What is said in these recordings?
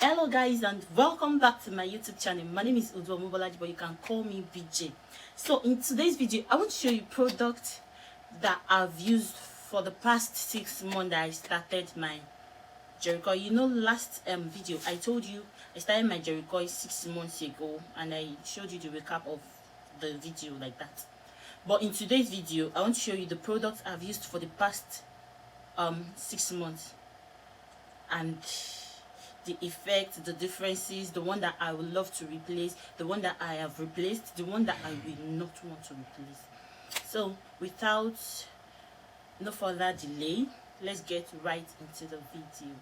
Hello guys, and welcome back to my YouTube channel. My name is Udwa Mobolaji, but you can call me BJ. So in today's video, I want to show you products that I've used for the past 6 months that I started my Jheri. You know, last video I told you I started my Jheri 6 months ago, and I showed you the recap of the video like that. But in today's video, I want to show you the products I've used for the past 6 months, and the effects, the differences, the one that I would love to replace, the one that I have replaced, the one that I will not want to replace. So without no further delay, let's get right into the video.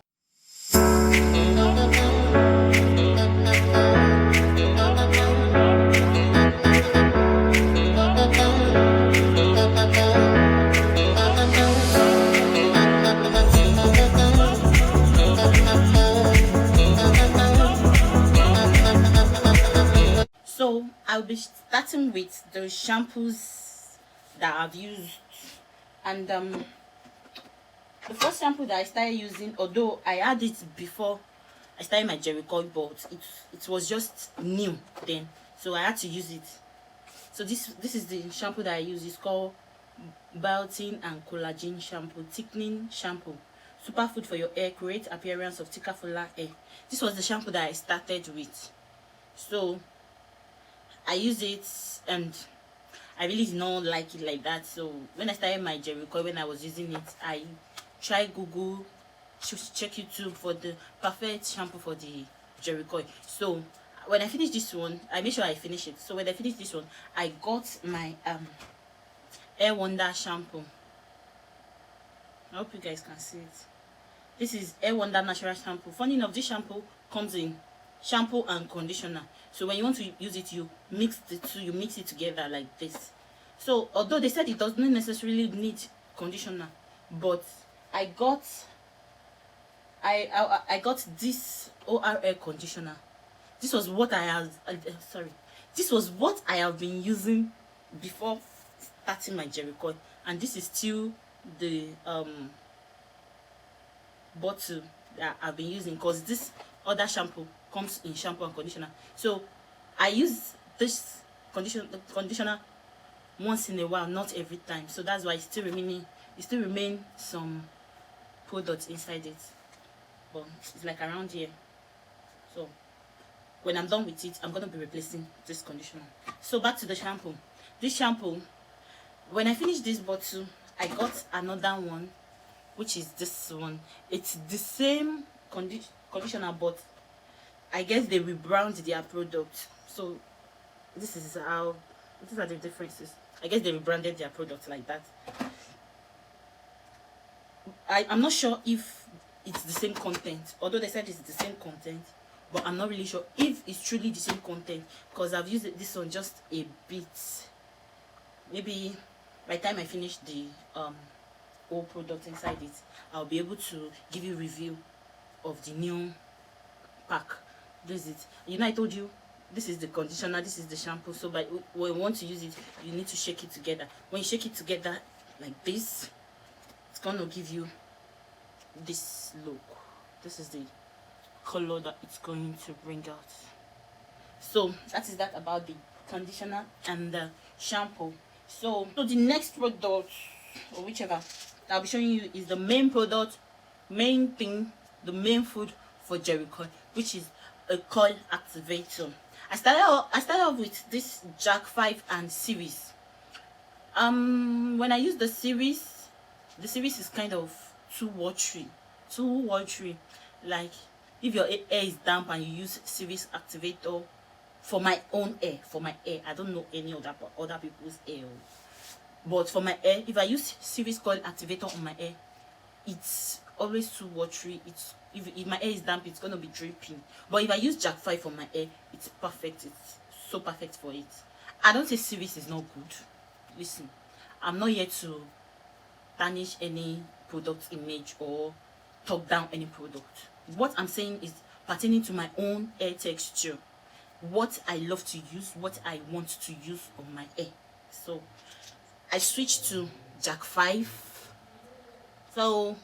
So I'll be starting with the shampoos that I've used, and the first shampoo that I started using, although I had it before I started my Jheri, but it was just new then, so I had to use it. So this is the shampoo that I use. It's called Biotin and Collagen Shampoo, thickening shampoo, superfood for your hair, create appearance of thicker, fuller hair. This was the shampoo that I started with. So I use it and I really did not like it like that. So when I started my Jheri, when I was using it, I tried Google, check YouTube for the perfect shampoo for the Jheri. So when I finished this one, I made sure I finish it. So when I finished this one, I got my Hair Wonder shampoo. I hope you guys can see it. This is Hair Wonder natural shampoo. Funny enough, this shampoo comes in shampoo and conditioner. So when you want to use it, you mix the two, you mix it together like this. So although they said it does not necessarily need conditioner, but I got this ORL conditioner. This was what I have this was what I have been using before starting my Jheri, and this is still the bottle that I've been using, because this other shampoo comes in shampoo and conditioner. So I use this conditioner once in a while, not every time. So that's why it still remain some products inside it, but it's like around here. So when I'm done with it, I'm gonna be replacing this conditioner. So back to the shampoo. This shampoo, when I finished this bottle, I got another one, which is this one. It's the same conditioner, but I guess they rebrand their product. So these are the differences. I guess they rebranded their product like that. I'm not sure if it's the same content, although they said it's the same content, but I'm not really sure if it's truly the same content, because I've used this one just a bit. Maybe by the time I finish the whole product inside it, I'll be able to give you a review of the new pack. This is it. You know, I told you this is the conditioner, this is the shampoo. So when you want to use it, you need to shake it together. When you shake it together like this, it's gonna give you this look. This is the color that it's going to bring out. So that is that about the conditioner and the shampoo. So the next product, or whichever I'll be showing you, is the main product, main thing, the main food for Jheri, which is a coil activator. I started off with this Jack 5 and series. When I use the series is kind of too watery. Like if your hair is damp and you use series activator, for my own hair, I don't know any other people's hair, but for my hair, if I use series coil activator on my hair, it's always too watery. If my hair is damp, it's gonna be dripping. But if I use Jack 5 for my hair, it's perfect. It's so perfect for it. I don't say series is not good. Listen, I'm not here to tarnish any product image or talk down any product. What I'm saying is pertaining to my own hair texture, what I love to use, what I want to use on my hair. So I switched to Jack 5. So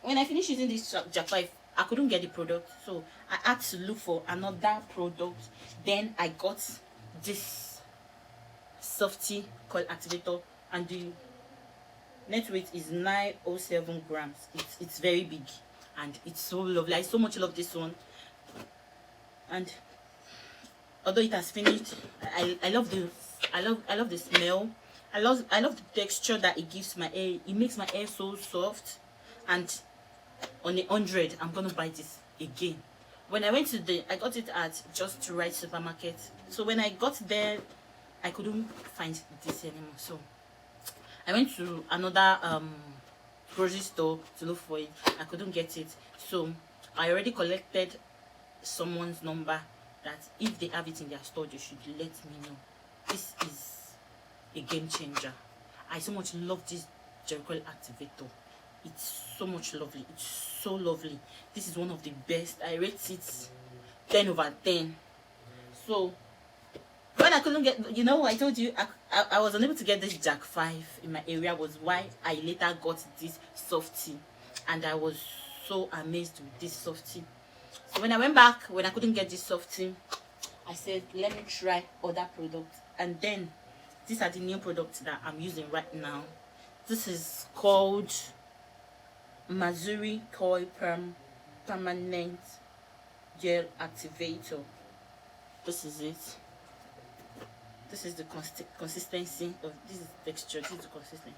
when I finished using this Jack 5, I couldn't get the product, so I had to look for another product. Then I got this softy called Activator, and the net weight is 907 grams. It's very big, and it's so lovely. I so much love this one. And although it has finished, I love the smell. I love the texture that it gives my hair. It makes my hair so soft. And on 100, I'm gonna buy this again. When I went to I got it at Just Right supermarket. So when I got there, I couldn't find this anymore. So I went to another grocery store to look for it. I couldn't get it. So I already collected someone's number that if they have it in their store, they should let me know. This is a game changer. I so much love this Jheri coil activator. It's so much lovely. It's so lovely. This is one of the best. I rate it 10 over 10. So when I couldn't get, you know, I told you I was unable to get this Jack 5 in my area, was why I later got this softy, and I was so amazed with this softy. So when I went back, when I couldn't get this softy, I said, let me try other products. And then these are the new products that I'm using right now. This is called Mazuri Coil Permanent Gel Activator. This is it. This is the consistency of this is the texture. This is the consistency.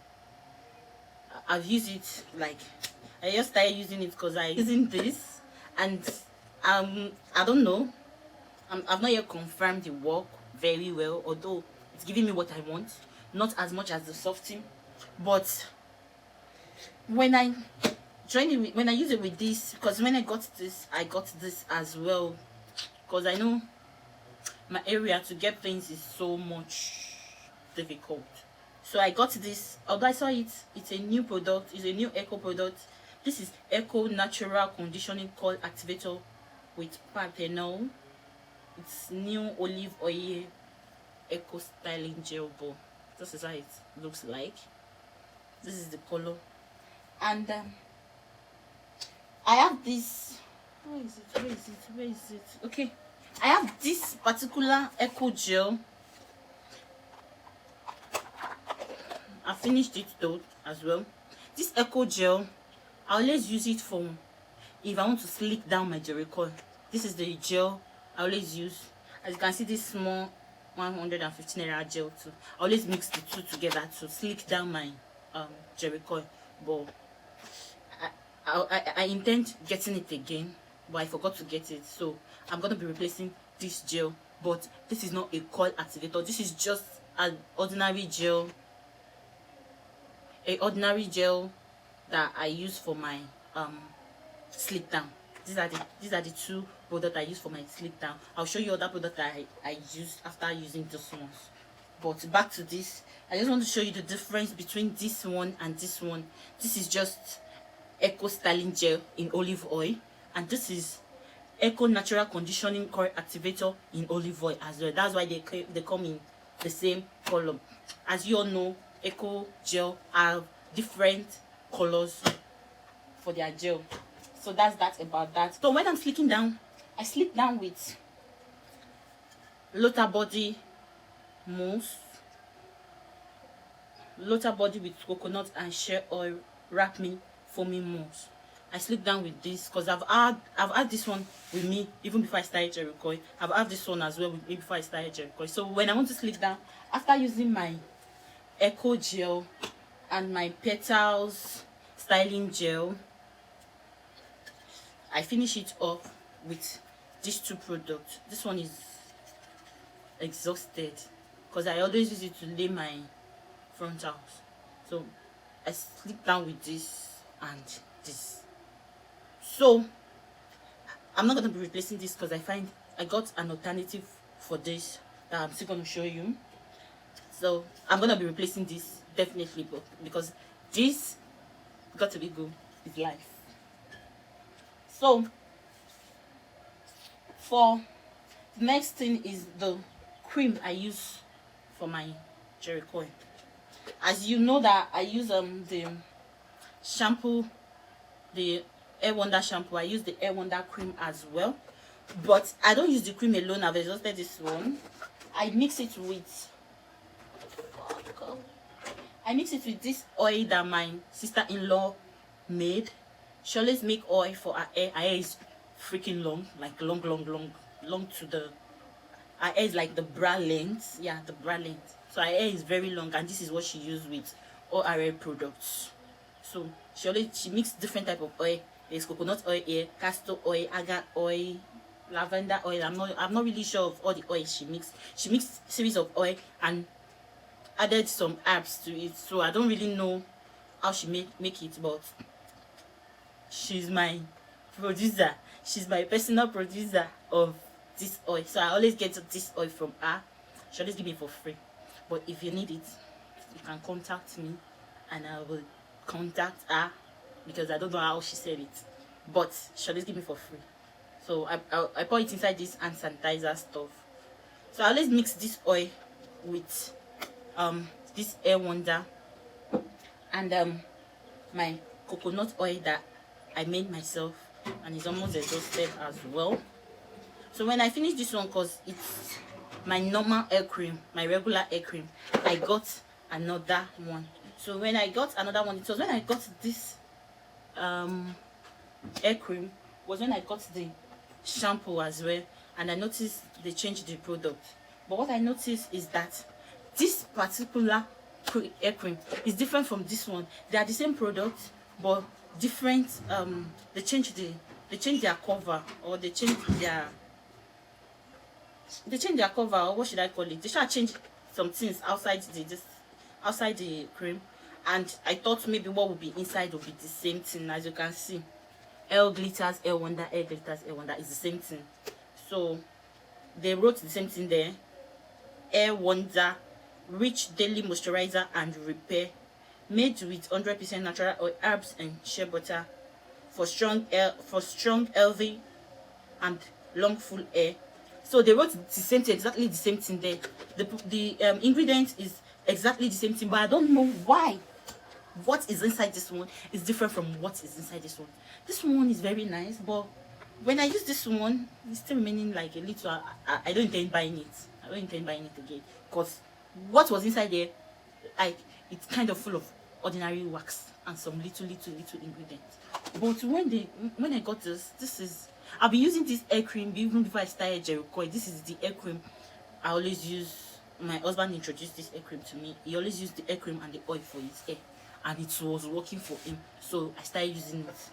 I've used it, like, I just started using it because I'm using this, and I don't know, I've not yet confirmed the work very well, although it's giving me what I want, not as much as the softy. But when I use it with this, because when I got this as well, because I know my area to get things is so much difficult. So I got this, although I saw it's a new product, it's a new eco product. This is Eco Natural Conditioning Coil Activator with Panthenol. It's new olive oil eco styling gel ball. This is how it looks like. This is the color. And I have this, where is it? Okay, I have this particular eco gel. I finished it though as well. This eco gel, I always use it for if I want to slick down my Jheri coil. This is the gel I always use. As you can see, this small 115 naira gel too. I always mix the two together to slick down my Jheri coil. But I intend getting it again, but I forgot to get it, so I'm gonna be replacing this gel. But this is not a coil activator. This is just an ordinary gel. Ordinary gel that I use for my slick down. These are the two products I use for my slick down. I'll show you other products that I used after using this one. But back to this, I just want to show you the difference between this one and this one. This is just Eco Styling Gel in olive oil, and this is Eco Natural Conditioning Coil Activator in olive oil as well. That's why they come in the same color. As you all know, Eco Gel have different colors for their gel. So that's about that. So when I'm slicking down, I slick down with Lotta Body mousse, Lotta Body with coconut and shea oil wrap me foaming mousse. I slick down with this because I've had this one with me even before I started Jheri coil. I've had this one as well with me before I started Jheri coil. So when I want to slick down, after using my Eco Gel and my Petals styling gel, I finish it off with these two products. This one is exhausted because I always use it to lay my frontals. So I slick down with this and this. So I'm not going to be replacing this because I got an alternative for this that I'm still going to show you. So I'm going to be replacing this definitely, because this got to be good with life. So for the next thing is the cream I use for my Jheri coil. As you know that I use the shampoo, the Air Wonder shampoo. I use the Air Wonder cream as well, but I don't use the cream alone. I've exhausted this one. I mix it with this oil that my sister-in-law made. She always make oil for her hair. Her hair is freaking long, like long to the, her hair is like the bra length. Yeah, the bra length. So her hair is very long, and this is what she used with all her hair products. So she mix different type of oil. There's coconut oil here, castor oil, argan oil, lavender oil. I'm not really sure of all the oils she mixed. She mixed series of oil and added some herbs to it. So I don't really know how she make it, but she's my producer. She's my personal producer of this oil. So I always get this oil from her. She always give me for free. But if you need it, you can contact me and I will contact her, because I don't know how she said it, but she always give me for free. So I pour it inside this hand sanitizer stuff. So I always mix this oil with this Air Wonder and my coconut oil that I made myself, and it's almost exhausted as well. So when I finish this one, because it's my normal hair cream, my regular hair cream, I got another one. So when I got another one, it was when I got this hair cream, was when I got the shampoo as well, and I noticed they changed the product. But what I noticed is that this particular hair cream is different from this one. They are the same product but different. They change their cover, or they change their cover, or what should I call it? They should change some things outside the cream, and I thought maybe what would be inside would be the same thing. As you can see, Air Glitters Air Wonder, Air Glitters Air Wonder is the same thing. So they wrote the same thing there. Air Wonder Rich Daily Moisturizer and Repair, made with 100% natural oil, herbs and shea butter for strong, healthy and long full hair. So they wrote the same thing, exactly the same thing there. The ingredient is exactly the same thing, but I don't know why what is inside this one is different from what is inside this one. This one is very nice, but when I use this one, it's still remaining like a little. I don't intend buying it. I don't intend buying it again, because what was inside there, like, it's kind of full of ordinary wax and some little ingredients. But when I got this is, I'll be using this hair cream even before I started Jheri. This is the hair cream I always use. My husband introduced this hair cream to me. He always used the hair cream and the oil for his hair, and it was working for him, so I started using it.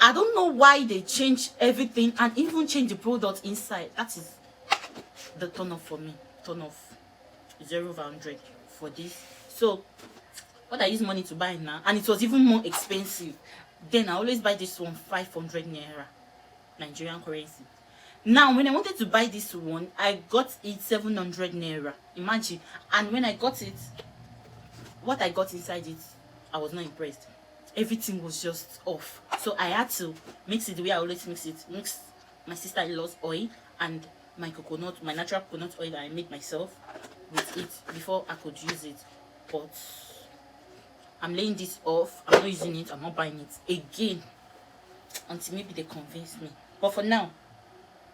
I don't know why they changed everything and even change the product inside. That is the turn off for me. Turn off 0 over 100 for this. So what I use money to buy now, and it was even more expensive. Then I always buy this one 500 naira, Nigerian currency. Now when I wanted to buy this one, I got it 700 naira. Imagine. And when I got it, what I got inside it, I was not impressed. Everything was just off. So I had to mix it the way I always mix it. Mix my sister-in-law's oil and my natural coconut oil that I made myself with it before I could use it. But I'm laying this off. I'm not using it. I'm not buying it again until maybe they convince me. But for now,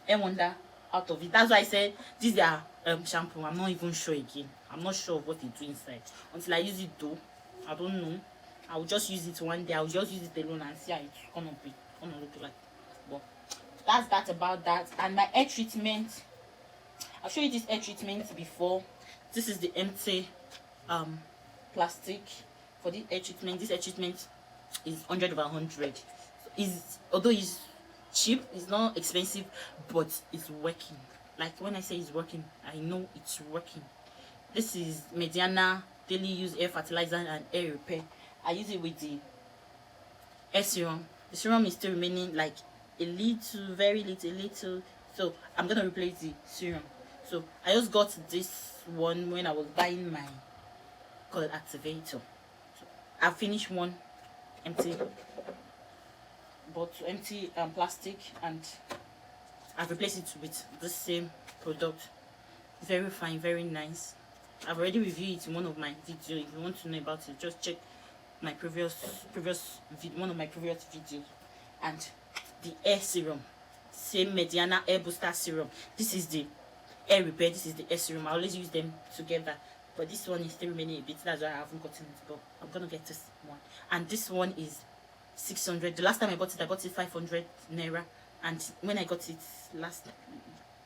Air Wonder out of it. That's why I said this is their shampoo. I'm not even sure again. I'm not sure of what they do inside until I use it though. I don't know. I will just use it one day. I will just use it alone and see how it's gonna look like. But that's that about that. And my hair treatment, I'll show you this hair treatment before. This is the empty plastic for this hair treatment. This hair treatment is 100 over 100. Although it's cheap, it's not expensive, but it's working. Like when I say it's working, I know it's working. This is Mediana Daily Use Hair Fertilizer and Hair Repair. I use it with the hair serum. The serum is still remaining like a little, very little. So I'm gonna replace the serum. So I just got this one when I was buying my called Activator. So I finished one empty, but empty plastic, and I've replaced it with the same product. Very fine, very nice. I've already reviewed it in one of my videos. If you want to know about it, just check my one of my previous videos. and the hair serum, same Mediana hair booster serum. This is the hair repair, this is the hair serum. I always use them together, but this one is still remaining a bit, that's why I haven't gotten it, but I'm gonna get this one. And this one is 600. The last time I bought it 500 naira, and when I got it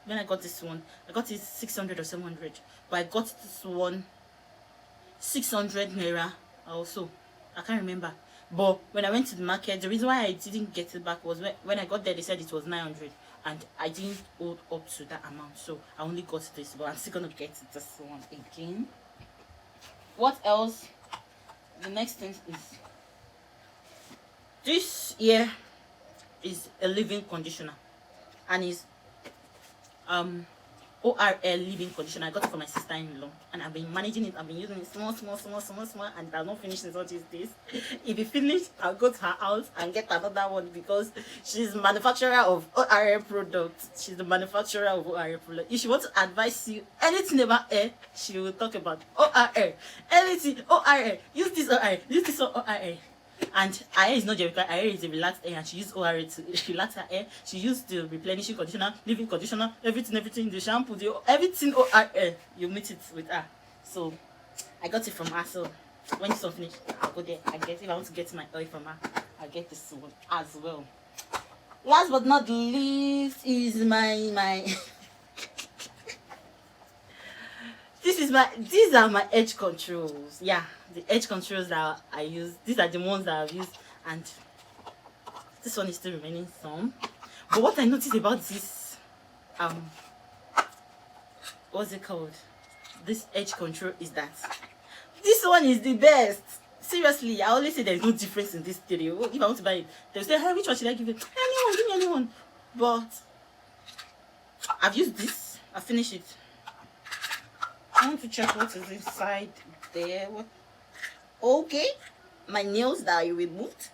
when I got this one, I got it 600 or 700, but I got this one 600 naira also. I can't remember. But when I went to the market, the reason why I didn't get it back was when I got there, they said it was 900, and I didn't hold up to that amount, so I only got this. But I'm still gonna get this one again. What else? The next thing is this here is a leave-in conditioner, and is ORL leave-in conditioner. I got it for my sister-in-law, and I've been managing it. I've been using it small, and I'm not finished until this. If it finished, I'll go to her house and get another one, because she's manufacturer of ORL products. She's the manufacturer of ORL products. If she wants to advise you anything about hair, she will talk about ORL. Anything ORL. Use this ORL. Use this ORL. And her hair is not Jheri, her hair is a relaxed hair, and she used ORL to relax her hair. She used the replenishing conditioner, leave-in conditioner, everything, the shampoo, everything ORL. You meet it with her. So I got it from her. So when it's all finished, I'll go there and get. If I want to get my oil from her, I'll get this one as well. Last but not least is my these are my edge controls. Yeah, the edge controls that I use. These are the ones that I've used, and this one is still remaining some. But what I noticed about this what's it called, this edge control, is that this one is the best. Seriously, I always say there's no difference in this stereo. If I want to buy it, they'll say, hey, which one should I give you? Anyone, give me anyone. But I've used this, I finished it. I want to check what is inside there. What? Okay, my nails that I removed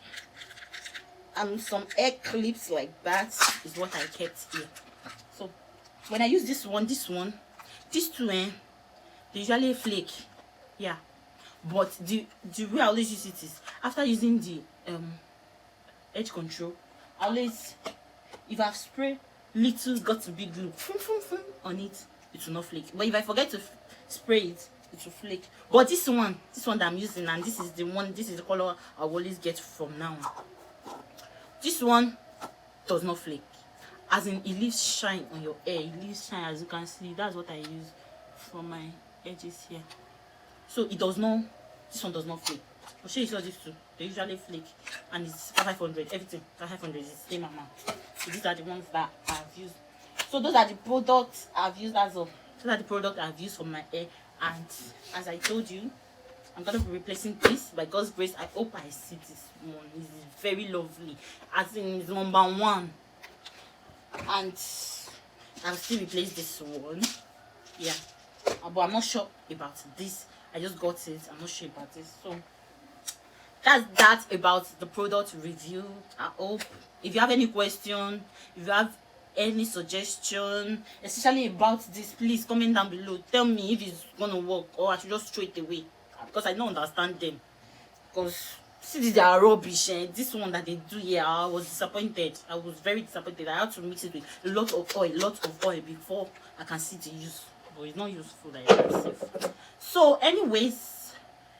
and some hair clips like that is what I kept here. So when I use this these two, they usually flake. Yeah, but the way I always use it is after using the edge control. I always, if I've sprayed little got to big glue on it, it will not flake. But if I forget to spray it, it will flake. But this one that I'm using, and this is the color I always get from now. This one does not flake, as in it leaves shine on your hair. It leaves shine, as you can see. That's what I use for my edges here. So it does not, this one does not flake. I'll show you these two. They usually flake, and it's 500. Everything 500 is the same amount. So these are the ones that I've used. So those are the products I've used as well. Those are the products I've used for my hair. And as I told you, I'm gonna be replacing this. By God's grace, I hope I see this one. It's very lovely, as in it's #1. And I'll still replace this one. Yeah, but I'm not sure about this. I just got it. I'm not sure about this. So that's that about the product review. I hope if you have any question, if you have any suggestion, especially about this, please comment down below. Tell me if it's gonna work, or I should just throw it away, because I don't understand them. Because see, they are rubbish. And this one that they do here, I was disappointed. I was very disappointed. I had to mix it with a lot of oil before I can see the use. But it's not useful, like safe. So anyways,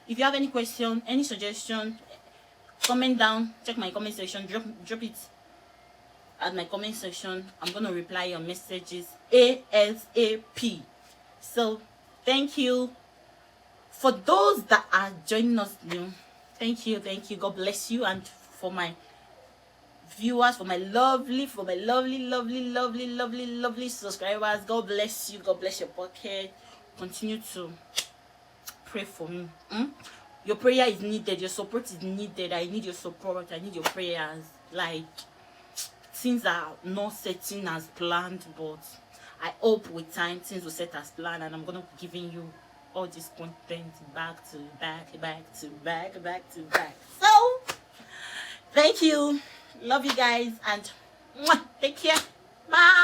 if you have any question, any suggestion, comment down. Check my comment section. Drop it at my comment section. I'm gonna reply your messages ASAP. So thank you for those that are joining us new. Thank you. God bless you. And for my viewers, for my lovely subscribers, God bless you. God bless your pocket. Continue to pray for me. Your prayer is needed. Your support is needed. I need your support. I need your prayers. Like, things are not setting as planned, but I hope with time things will set as planned, and I'm gonna be giving you all this content back to back. So thank you, love you guys, and take care. Bye.